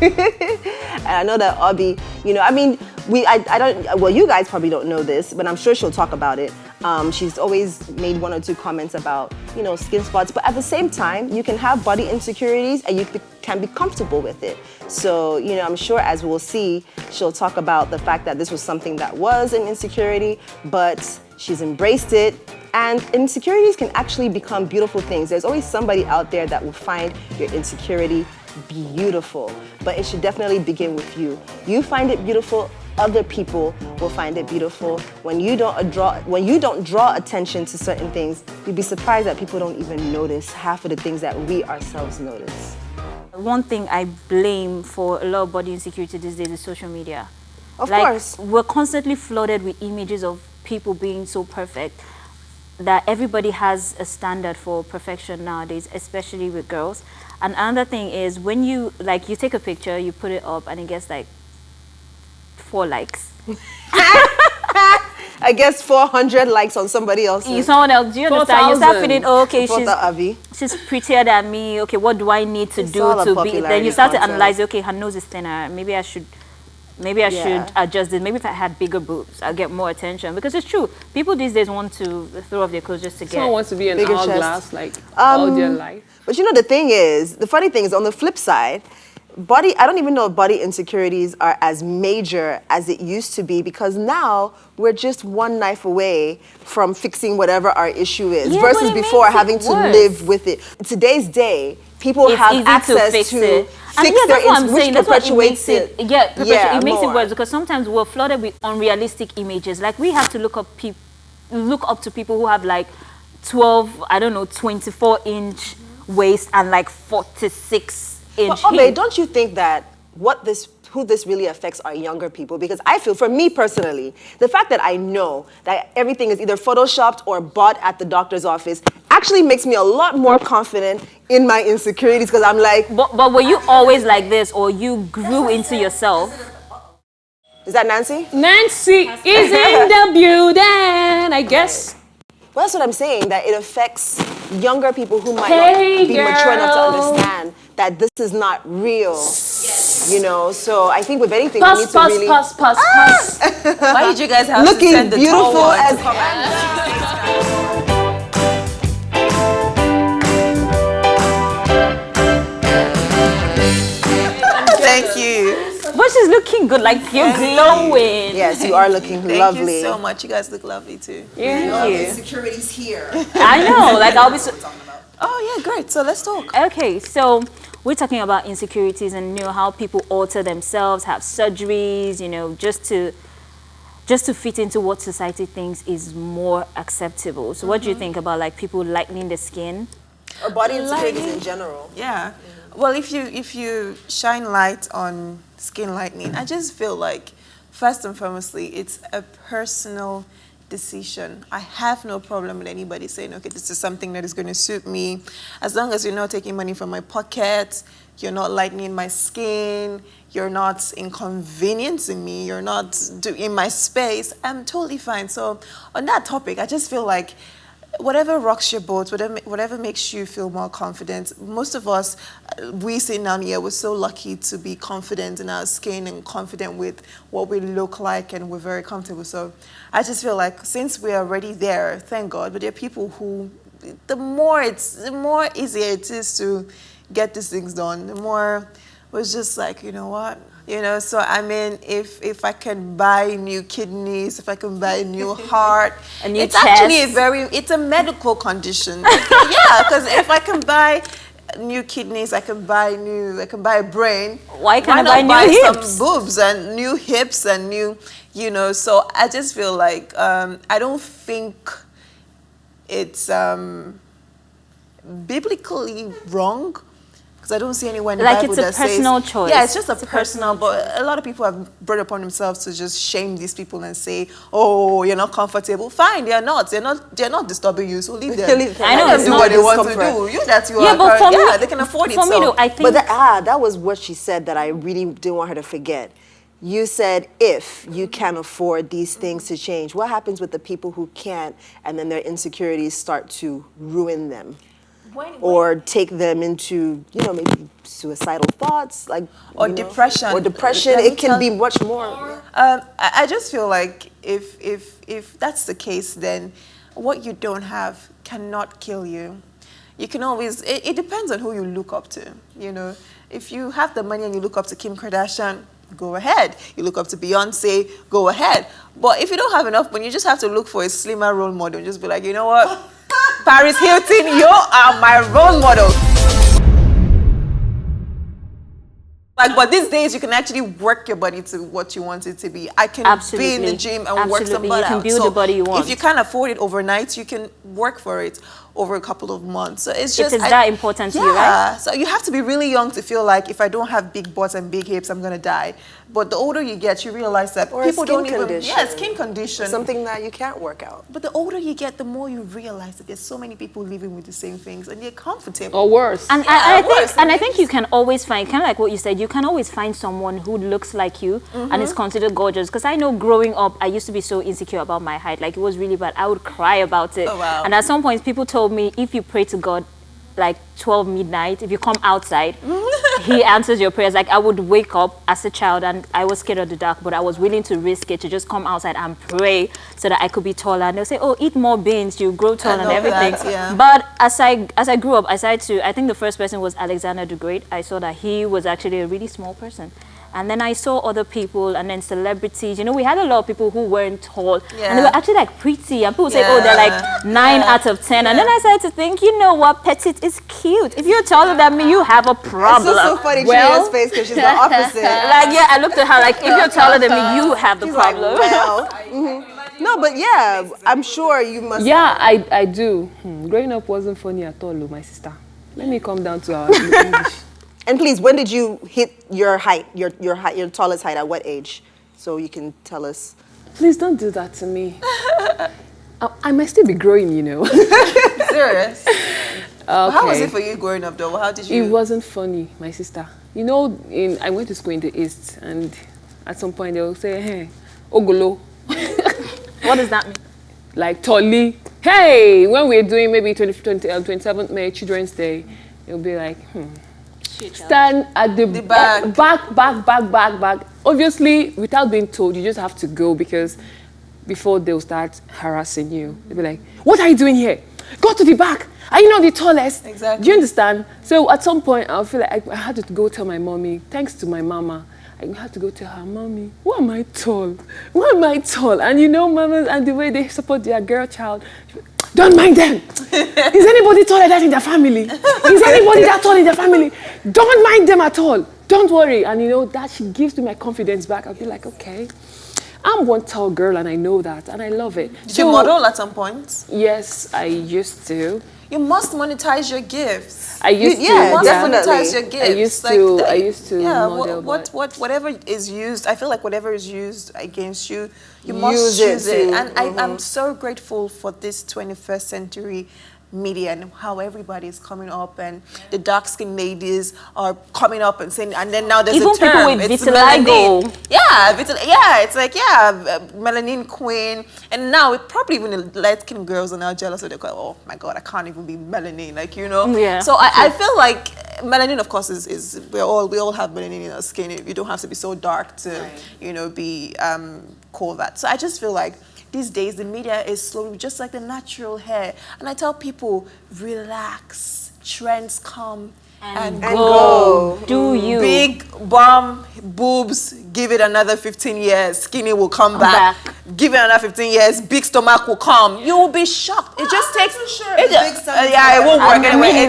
And I know that Obi, you know, I mean, I don't, well, you guys probably don't know this, but I'm sure she'll talk about it. She's always made one or two comments about, you know, skin spots, but at the same time, you can have body insecurities and you can be comfortable with it. So, you know, I'm sure as we'll see, she'll talk about the fact that this was something that was an insecurity, but she's embraced it. And insecurities can actually become beautiful things. There's always somebody out there that will find your insecurity beautiful, but it should definitely begin with you. You find it beautiful, other people will find it beautiful. When you don't draw attention to certain things, you'd be surprised that people don't even notice half of the things that we ourselves notice. One thing I blame for a lot of body insecurity these days is social media. Of course. We're constantly flooded with images of people being so perfect that everybody has a standard for perfection nowadays, especially with girls. And another thing is when you take a picture, you put it up and it gets like 4 likes. I guess 400 likes on somebody else's. Someone else, do you understand? You start feeling, oh, okay, she's prettier than me. Okay, what do I need to do to be? Then you start to analyze, okay, her nose is thinner. Maybe I should adjust it. Maybe if I had bigger boobs, I'll get more attention. Because it's true. People these days want to throw off their clothes just to get... Someone wants to be an hourglass like all their life. But you know, the funny thing is, on the flip side, I don't even know if body insecurities are as major as it used to be, because now we're just one knife away from fixing whatever our issue is, versus before having to live with it. In today's day, people have access to fix their insecurities, which perpetuates it. It makes it worse, because sometimes we're flooded with unrealistic images. Like, we have to look up to people who have like 24-inch waist and like 46-inch hips. Don't you think that who this really affects are younger people? Because I feel, for me personally, the fact that I know that everything is either photoshopped or bought at the doctor's office actually makes me a lot more confident in my insecurities, because I'm like... But were you always like this, or you grew into yourself? Is that Nancy? Nancy is in the building, I guess. Well, that's what I'm saying, that it affects younger people who might not be mature enough to understand that this is not real. You know, so I think with anything we need to really... Why did you guys have looking to send the beautiful as... Thank you. But she's looking good, like you're glowing. Yes, you are looking lovely. Thank you so much. You guys look lovely too. Thank you. Insecurities here. I know, like I'll be so... Oh yeah, great. So let's talk. Okay, so we're talking about insecurities and, you know, how people alter themselves, have surgeries, you know, just to fit into what society thinks is more acceptable. So what do you think about like people lightening the skin? Or body insecurities in general? Yeah. Well, if you shine light on skin lightening, I just feel like, first and foremostly, it's a personal decision. I have no problem with anybody saying, okay, this is something that is going to suit me. As long as you're not taking money from my pocket, you're not lightening my skin, you're not inconveniencing me, you're not in my space, I'm totally fine. So on that topic, I just feel like whatever rocks your boat, whatever makes you feel more confident. Most of us, we sitting down here, we're so lucky to be confident in our skin and confident with what we look like, and we're very comfortable. So I just feel like since we're already there, thank God, but there are people who, the more easier it is to get these things done, the more was just like, you know what? You know, so I mean, if I can buy new kidneys, if I can buy a new heart, it's chest. Actually it's a medical condition. Yeah, because if I can buy new kidneys, I can buy a brain. Why can't I buy new hips? Some boobs and new hips and new, you know. So I just feel like I don't think it's biblically wrong. Because I don't see anywhere in the Bible that says... Like it's a personal choice. Yeah, it's just a personal... But a lot of people have brought upon themselves to just shame these people and say, oh, you're not comfortable. Fine, they're not. They're not disturbing you, so leave them. I know, let them do what they want to do. You that you are... But for me, they can afford it. For me, though, I think... But that was what she said that I really didn't want her to forget. You said, if you can afford these things to change, what happens with the people who can't, and then their insecurities start to ruin them? or take them into, maybe suicidal thoughts, like or depression. Or depression. It can be much more. I just feel like if that's the case, then what you don't have cannot kill you. You can always, it depends on who you look up to, If you have the money and you look up to Kim Kardashian, go ahead. You look up to Beyonce, go ahead. But if you don't have enough money, you just have to look for a slimmer role model. Just be like, you know what? Paris Hilton, you are my role model. But these days, you can actually work your body to what you want it to be. I can be in the gym and work some butt out. You can build the body you want. If you can't afford it overnight, you can work for it over a couple of months. So it's just... It is that important to you, right? Yeah. So you have to be really young to feel like if I don't have big butts and big hips, I'm going to die. But the older you get, you realize that people don't even... Condition. Yeah, skin condition. Something that you can't work out. But the older you get, the more you realize that there's so many people living with the same things and they're comfortable. Or worse. And I think you can always find, kind of like what you said, you can always find someone who looks like you and is considered gorgeous. Because I know growing up, I used to be so insecure about my height. Like, it was really bad. I would cry about it. Oh, wow. And at some point, people told me, if you pray to God, like 12 midnight, if you come outside, he answers your prayers. Like, I would wake up as a child and I was scared of the dark, but I was willing to risk it to just come outside and pray so that I could be taller. And they'll say, oh, eat more beans, you grow tall and everything. That, yeah. But as I grew up, I think the first person was Alexander the Great. I saw that he was actually a really small person. And then I saw other people and then celebrities. We had a lot of people who weren't tall. Yeah. And they were actually like pretty. And people say, oh, they're like 9 out of 10. And then I started to think, you know what, petite is cute. If you're taller than me, you have a problem. It's so funny, Tria's face, because she's the opposite. I looked at her like, if you're taller than me, you have the problem. Like, well, No, but yeah, I'm sure you must. Yeah, I do. Growing up wasn't funny at all, my sister. Let me come down to our English. And please, when did you hit your height, your tallest height, at what age? So you can tell us. Please don't do that to me. I might still be growing, Serious? Okay. How was it for you growing up, though? How did you... It wasn't funny, my sister. I went to school in the East, and at some point they'll say, hey, Ogolo. What does that mean? Like Tolly. Hey, when we're doing maybe 27th May, Children's Day, it'll be like, stand at the back. Obviously, without being told, you just have to go, because before they'll start harassing you, they'll be like, what are you doing here? Go to the back. Are you not the tallest? Exactly. Do you understand? So at some point, I'll feel like I had to go tell my mommy, thanks to my mama, I had to go tell her, mommy, why am I tall? Why am I tall? And mamas, and the way they support their girl child, don't mind them. Is anybody taller than in their family? Is anybody that tall in their family? Don't mind them at all. Don't worry. And that she gives me my confidence back. I'll be like, okay, I'm one tall girl and I know that and I love it. Did you model at some point? Yes, I used to. You must monetize your gifts. I used to. Yeah, you must definitely. monetize your gifts. I used to model. Whatever is used, I feel like whatever is used against you, you must use it. And I'm so grateful for this 21st century media and how everybody is coming up, and the dark-skinned ladies are coming up and saying, and then now there's even a term, people with it's vitiligo. It's like melanin queen, and now it probably even the light-skinned girls are now jealous of the oh my god, I can't even be melanin, Yeah. So I feel like melanin, of course, is we all have melanin in our skin. You don't have to be so dark to be called that. So I just feel like these days, the media is slowly, just like the natural hair. And I tell people, relax, trends come and go. Do you. Big bum, boobs, give it another 15 years, skinny will come back. Give it another 15 years, big stomach will come. You will be shocked. It just takes... it won't work anyway.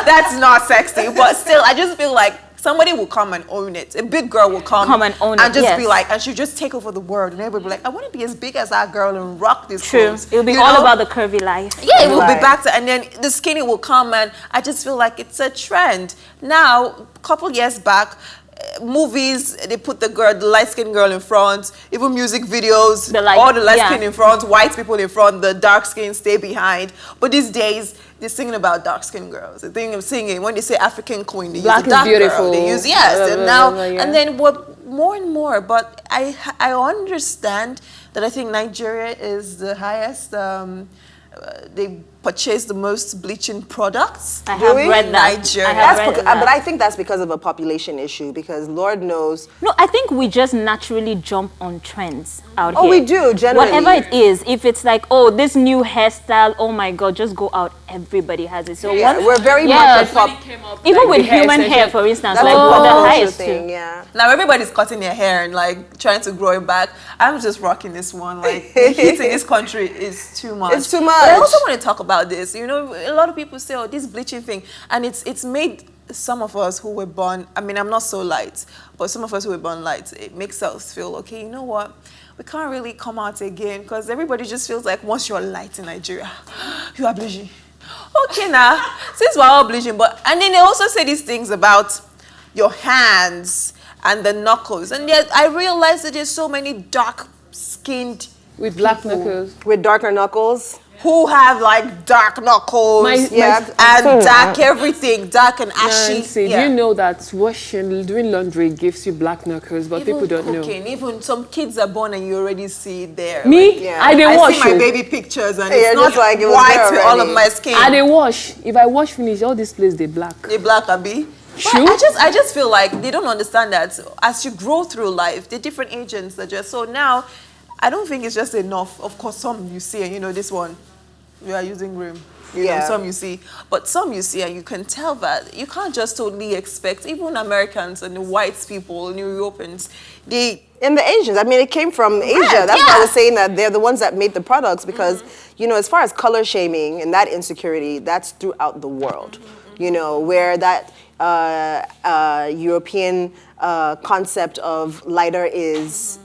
That's not sexy. But still, I just feel like somebody will come and own it. A big girl will come and own and it, just be like, and she'll just take over the world. And everybody will be like, I want to be as big as that girl and rock this clothes. It'll be all about the curvy life. Yeah, it will be back to, and then the skinny will come, and I just feel like it's a trend. Now, a couple years back, movies, they put the light-skinned girl in front, even music videos, all the light-skinned in front, white people in front, the dark-skinned stay behind. But these days, they're singing about dark-skinned girls. The thing of singing, when they say African queen, they use the dark girl. They use, and now, and then more and more, but I understand that I think Nigeria is the highest they purchase the most bleaching products. I have read that. Nigeria. But I think that's because of a population issue, because Lord knows. No, I think we just naturally jump on trends out here. Oh, we do, generally. Whatever it is, if it's like, oh, this new hairstyle, oh my God, just go out. Everybody has it. So we're very much a pop. Even with human hair, for instance, that's like the highest thing, too. yeah. Now everybody's cutting their hair and like trying to grow it back. I'm just rocking this one. Like the heat in this country is too much. It's too much. But I also want to talk about this. You know, a lot of people say, oh, this bleaching thing, and it's made some of us who were born, I mean, I'm not so light, but some of us who were born light, it makes us feel, okay, you know what? We can't really come out again because everybody just feels like once you're light in Nigeria, you are bleaching. Okay, now, since we're all bleaching, and then they also say these things about your hands and the knuckles. And yet I realized that there's so many dark-skinned with black knuckles. With darker knuckles. Who have like dark knuckles and dark everything, dark and ashy. Nancy, do you know that doing laundry gives you black knuckles, but even people don't cooking, know. Even some kids are born and you already see it there. Me? Like, I see my baby pictures and it's not like it was white with all of my skin. I wash. If I wash finish, all this place they black. They black, Abi. True. I just feel like they don't understand that as you grow through life, the different agents are just, so now, I don't think it's just enough. Of course, some you see, and you know this one, we are using rim. You know, some you see. But some you see, and you can tell that you can't just totally expect, even Americans and the white people and Europeans, and the Asians. I mean, it came from Asia. That's why I was saying that they're the ones that made the products because, you know, as far as color shaming and that insecurity, that's throughout the world. You know, where that European concept of lighter is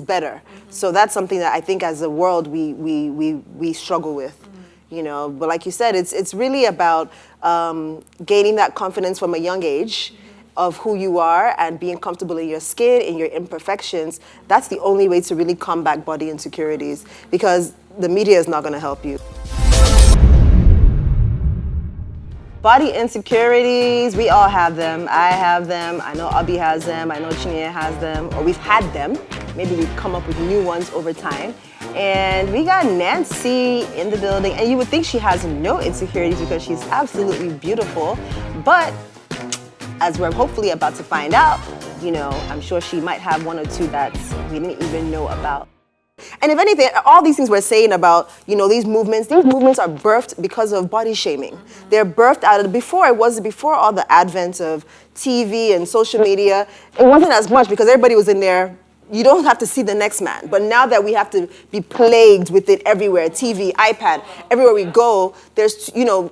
better. So that's something that I think as a world we struggle with. You know, but like you said, it's really about gaining that confidence from a young age of who you are and being comfortable in your skin, in your imperfections. That's the only way to really combat body insecurities, because the media is not going to help you. Body insecurities, we all have them. I have them, I know Abi has them, I know Chinyere has them, or we've had them. Maybe we've come up with new ones over time. And we got Nancy in the building, and you would think she has no insecurities because she's absolutely beautiful, but as we're hopefully about to find out, you know, I'm sure she might have one or two that we didn't even know about. And if anything, all these things we're saying about, you know, these movements are birthed because of body shaming. They're birthed out of, before all the advent of TV and social media, it wasn't as much because everybody was in there. You don't have to see the next man. But now that we have to be plagued with it everywhere, TV, iPad, everywhere we go, there's, you know,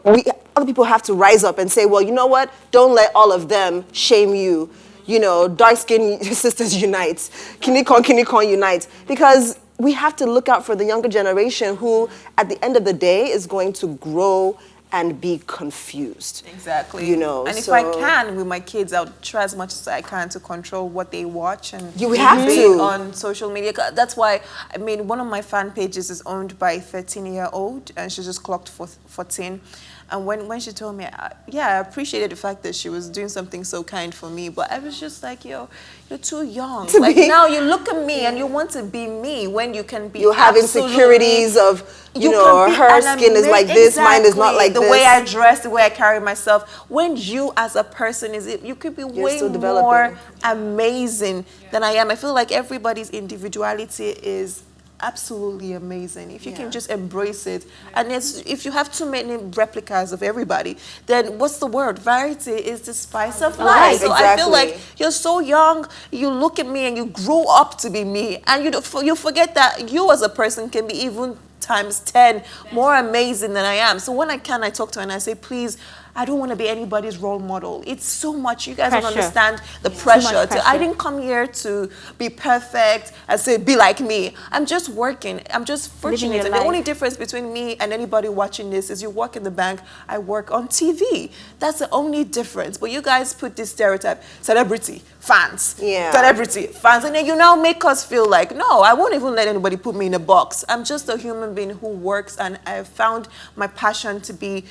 other people have to rise up and say, well, you know what? Don't let all of them shame you. You know, dark-skinned sisters unite. Kinikon unite. Because we have to look out for the younger generation who, at the end of the day, is going to grow and be confused. Exactly. You know, and if I can, with my kids, I'll try as much as I can to control what they watch and you have to on social media. That's why, I mean, one of my fan pages is owned by a 13-year-old, and she just clocked 14. And when she told me, I appreciated the fact that she was doing something so kind for me, but I was just like, yo, you're too young. Like now you look at me and you want to be me when you can be. You have insecurities of, you know, her skin is like this, mine is not like this. The way I dress, the way I carry myself. When you as a person you could be way more amazing than I am. I feel like everybody's individuality is absolutely amazing if you can just embrace it. And if you have too many replicas of everybody, then what's the word? Variety is the spice of life. So I feel like you're so young, you look at me and you grow up to be me, and you forget that you as a person can be even times 10 more amazing than I am. So when I talk to her and I say, please, I don't want to be anybody's role model. It's so much. You guys don't understand the pressure. I didn't come here to be perfect and say, be like me. I'm just working. I'm just fortunate. And the only difference between me and anybody watching this is you work in the bank, I work on TV. That's the only difference. But you guys put this stereotype, celebrity, fans, celebrity, fans. And then you now make us feel like, no, I won't even let anybody put me in a box. I'm just a human being who works, and I have found my passion to be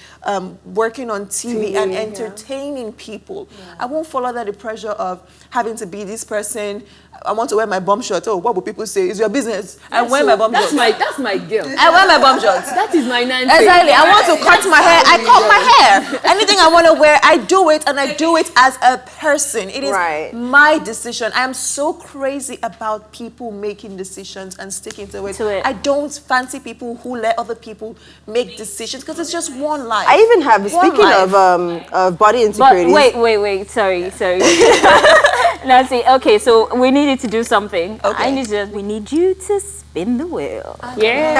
working on TV and entertaining people. I won't fall under the pressure of having to be this person. I want to wear my bum shorts. Oh, what will people say? It's your business. I wear my bum shorts. That's my girl. I wear my bum shorts. That is my Nancy. Exactly. I want to cut my hair. I cut my hair. Anything I want to wear, I do it, and I do it as a person. It is my decision. I am so crazy about people making decisions and sticking to it. I don't fancy people who let other people make decisions because it's just one life. I even have, speaking of body insecurities. But wait. Sorry. Nancy, okay, so we needed to do something. Okay. We need you to spin the wheel. Yay.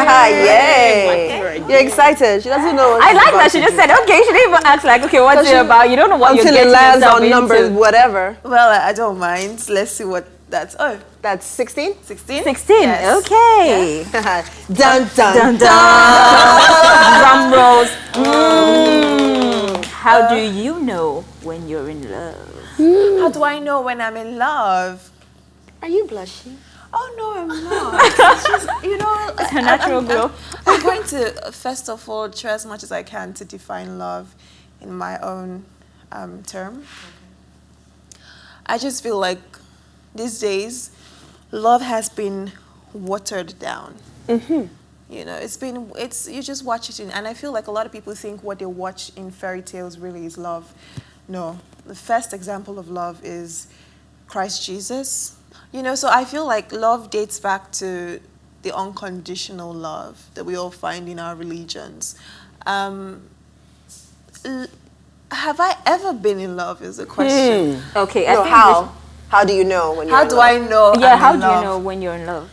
You're excited. She doesn't know. I like that. She just said, okay. She didn't even ask like, okay, what's it about? You don't know what you're getting yourself into. Until it lands on numbers, whatever. Well, I don't mind. Let's see what that's. Oh, that's 16? 16? 16, yes. Okay. Yes. Dun, dun, dun. Drum rolls. How do you know when you're in love? How do I know when I'm in love? Are you blushing? Oh, no, I'm not. It's just, it's her natural glow. I'm going to, first of all, try as much as I can to define love in my own term. I just feel like these days, love has been watered down. You know, you just watch it and I feel like a lot of people think what they watch in fairy tales really is love. No, the first example of love is Christ Jesus. You know, so I feel like love dates back to the unconditional love that we all find in our religions. Have I ever been in love is a question. Okay. No, how do you know when you're in love? How do I know? Yeah, how do you know when you're in love?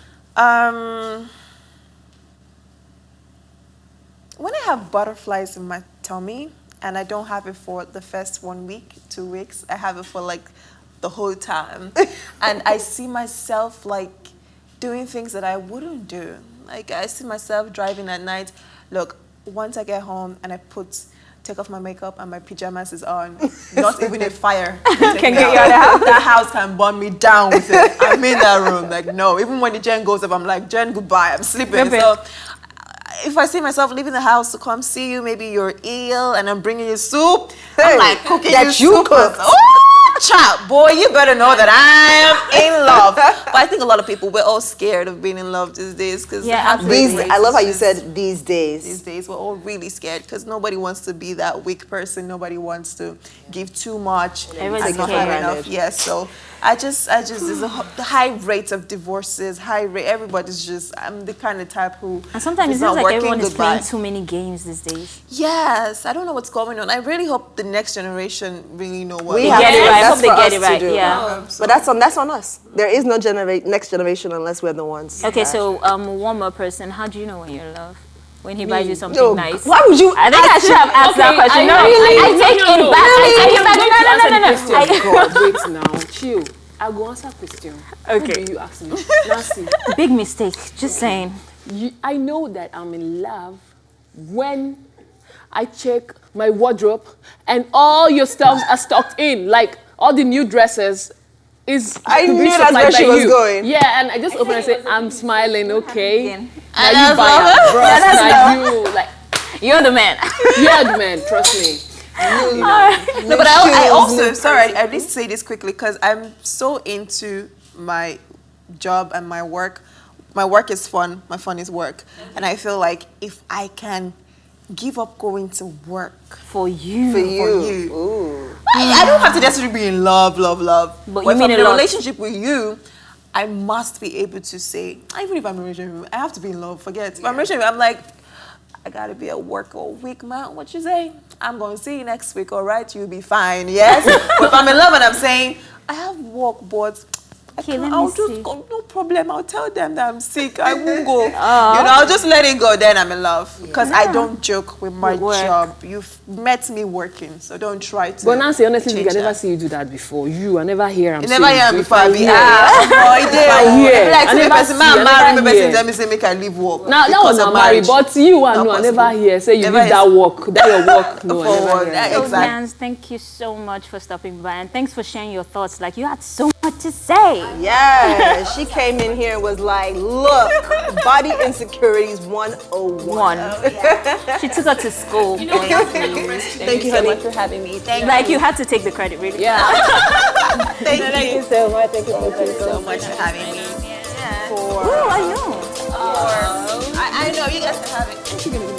When I have butterflies in my tummy, and I don't have it for the first 1 week, 2 weeks, I have it for like the whole time. And I see myself like doing things that I wouldn't do. Like I see myself driving at night. Look, once I get home and I take off my makeup and my pajamas is on, not even a fire can get you out of the house. That house can burn me down with it. I'm in that room. Like, no, even when the gen goes up, I'm like, Jen, goodbye, I'm sleeping. So if I see myself leaving the house to come see you, maybe you're ill and I'm bringing you soup, I'm like cooking you soup. Child, boy, you better know that I am in love. But I think a lot of people, we're all scared of being in love these days. Cause I love how you said these days. These days, we're all really scared because nobody wants to be that weak person. Nobody wants to give too much. Everyone's not have enough. Yes, so I just, there's a high rate of divorces, everybody's just, I'm the kind of type who. And sometimes it seems like everyone is playing too many games these days. Yes, I don't know what's going on. I really hope the next generation really know what we get it right. I hope they get it right. Yeah. But that's on us. There is no next generation unless we're the ones. Okay, so one more person. How do you know when you're in love? When he buys you something nice. Why would you? I think I should have asked that question. I take it back. God, wait now. Chill. I'll go answer question. Okay. Who do you ask me? Nancy. Big mistake. Just saying. I know that I'm in love when I check my wardrobe and all your stuff are stocked in. Like all the new dresses I knew that's where she was going. Yeah, and I just open and say, I'm smiling, okay? And you buy it, bro. Like, you're the man. You're the man, trust me. No, but I also, sorry, I need to say this quickly because I'm so into my job and my work. My work is fun, my fun is work. And I feel like if I can give up going to work for you. Ooh. I don't have to necessarily be in love. But you mean in a relationship with you, I must be able to say, even if I'm in a relationship, I have to be in love. Forget. If I'm in a relationship, I'm like, I gotta be at work all week, man. What you say? I'm going to see you next week, all right? You'll be fine, yes? But if I'm in love and I'm saying, I have work, but I'll just go, no problem. I'll tell them that I'm sick. I won't go. I'll just let it go. Then I'm in love. Because I don't joke with my job. You've met me working, so don't try to. But Nancy, honestly, I never see you do that before. I never hear him. You never hear him before. I person, man, marry me, person tell me say make I leave work. Now that was not married, but you and I never hear say you leave that work, that your work. No, exactly. Thank you so much for stopping by, and thanks for sharing your thoughts. Like, you had so much to say. Yeah, she came in here and was like, look, body insecurities 101. She took her to school. Thank you so much for having me. Like, you had to take the credit, really. Yeah. Thank you so much. Thank you so much for having me. I know. I know, you guys can have it.